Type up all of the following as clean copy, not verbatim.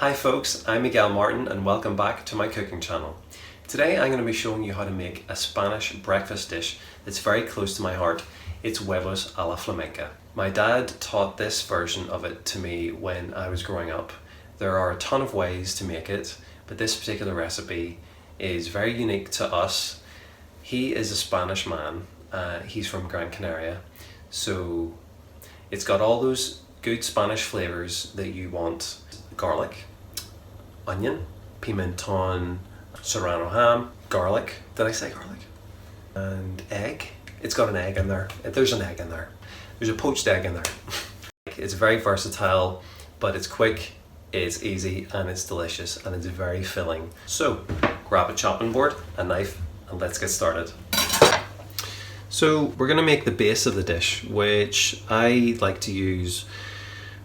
Hi folks, I'm Miguel Martin and welcome back to my cooking channel. Today I'm going to be showing you how to make a Spanish breakfast dish that's very close to my heart. It's huevos a la flamenca. My dad taught this version of it to me when I was growing up. There are a ton of ways to make it, but this particular recipe is very unique to us. He is a Spanish man, he's from Gran Canaria, so it's got all those good Spanish flavors that you want. Garlic, onion, pimenton, serrano ham, garlic. Did I say garlic? And egg. It's got an egg in there. There's an egg in there. There's a poached egg in there. It's very versatile, but it's quick, it's easy, and it's delicious, and it's very filling. So grab a chopping board, a knife, and let's get started. So we're gonna make the base of the dish, which I like to use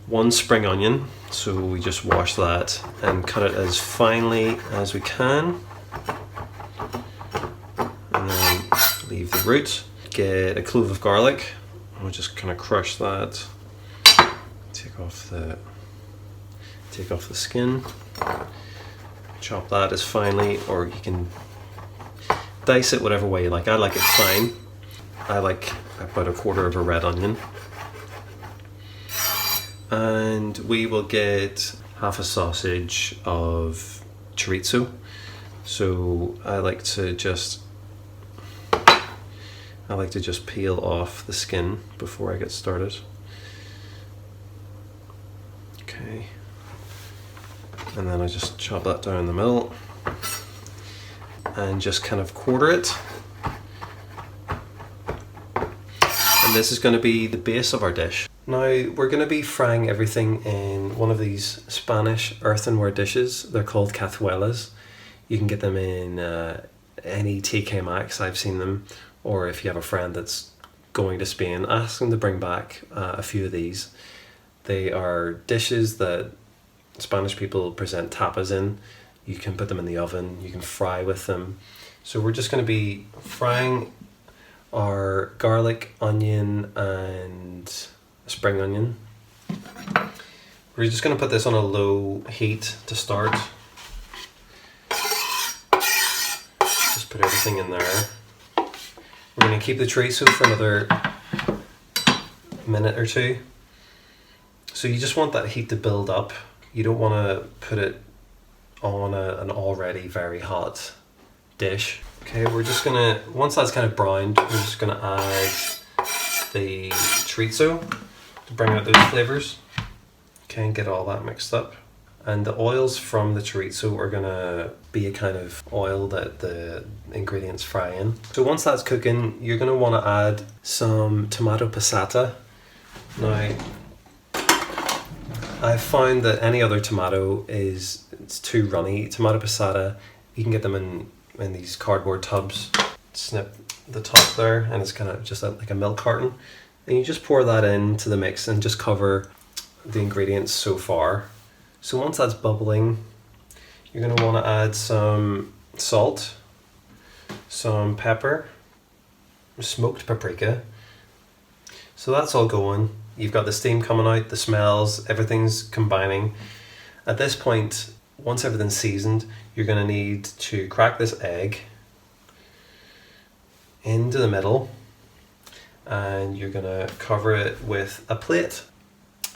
one spring onion. So we just wash that and cut it as finely as we can. And then leave the root. Get a clove of garlic. We'll just kind of crush that. Take off the skin. Chop that as finely, or you can dice it whatever way you like. I like it fine. I like about 1/4 of a red onion. And we will get half a sausage of chorizo. So I like to just peel off the skin before I get started. Okay. And then I just chop that down the middle and just kind of quarter it. And this is going to be the base of our dish. Now we're going to be frying everything in one of these Spanish earthenware dishes. They're called cazuelas. You can get them in any TK Maxx, I've seen them, or if you have a friend that's going to Spain, ask them to bring back a few of these. They are dishes that Spanish people present tapas in. You can put them in the oven, you can fry with them. So we're just going to be frying our garlic, onion, and spring onion. We're just going to put this on a low heat to start. Just put everything in there. We're going to keep the chorizo for another minute or two. So you just want that heat to build up. You don't want to put it on an already very hot dish. Okay, we're just going to, once that's kind of browned, we're just going to add the chorizo to bring out those flavors. Okay, and get all that mixed up. And the oils from the chorizo are gonna be a kind of oil that the ingredients fry in. So once that's cooking, you're gonna wanna add some tomato passata. Now, I've found that any other tomato it's too runny. Tomato passata, you can get them in these cardboard tubs. Snip the top there, and it's kind of just like a milk carton. And you just pour that into the mix and just cover the ingredients so far. So once that's bubbling, you're going to want to add some salt, some pepper, smoked paprika. So that's all going. You've got the steam coming out, the smells, everything's combining. At this point, once everything's seasoned, you're going to need to crack this egg into the middle, and you're going to cover it with a plate.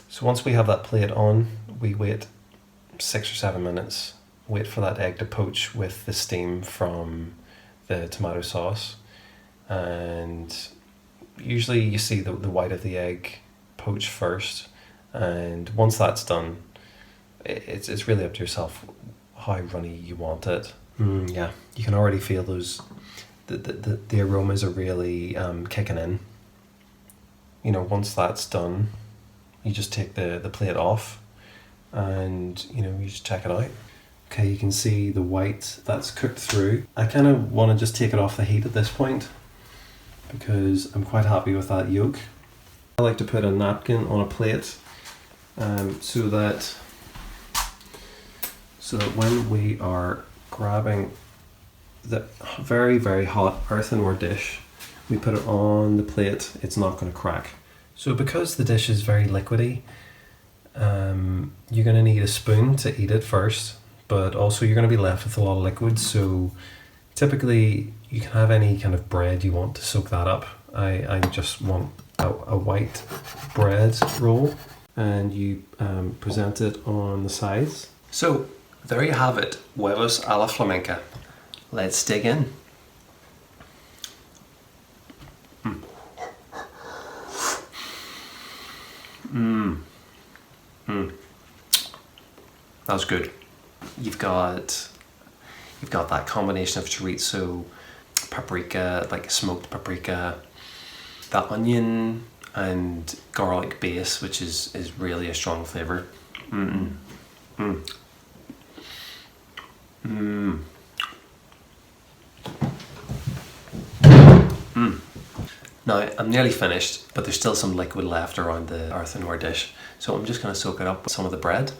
So once we have that plate on, we wait 6 or 7 minutes, wait for that egg to poach with the steam from the tomato sauce. And usually you see the white of the egg poach first, and once that's done, it's really up to yourself how runny you want it. Yeah, you can already feel those, the aromas are really kicking in. You know, once that's done, you just take the plate off and, you know, you just check it out. Okay, you can see the white that's cooked through. I kind of want to just take it off the heat at this point because I'm quite happy with that yolk. I like to put a napkin on a plate so that when we are grabbing the very, very hot earthenware dish, we put it on the plate, it's not going to crack. So because the dish is very liquidy, You're going to need a spoon to eat it first, but also you're going to be left with a lot of liquid, so typically you can have any kind of bread you want to soak that up. I just want a white bread roll, and you present it on the sides. So there you have it, huevos a la flamenca. Let's dig in. That's good. You've got that combination of chorizo, paprika, like smoked paprika, that onion and garlic base, which is really a strong flavour. Now, I'm nearly finished, but there's still some liquid left around the earthenware dish, so I'm just going to soak it up with some of the bread.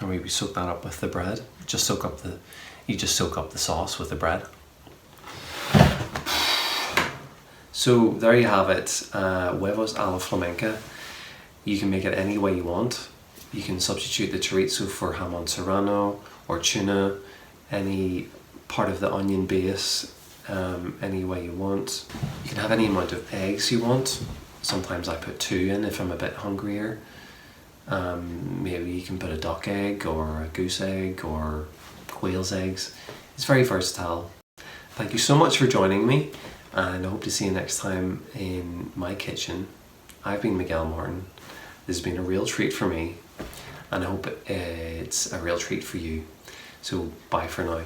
Or maybe soak that up with the bread. You just soak up the sauce with the bread. So there you have it, huevos a la flamenca. You can make it any way you want. You can substitute the chorizo for jamon serrano or tuna, any part of the onion base, any way you want. You can have any amount of eggs you want. Sometimes I put 2 in if I'm a bit hungrier. Maybe you can put a duck egg or a goose egg or quail's eggs. It's very versatile. Thank you so much for joining me, and I hope to see you next time in my kitchen. I've been Miguel Martin. This has been a real treat for me, and I hope it's a real treat for you. So bye for now.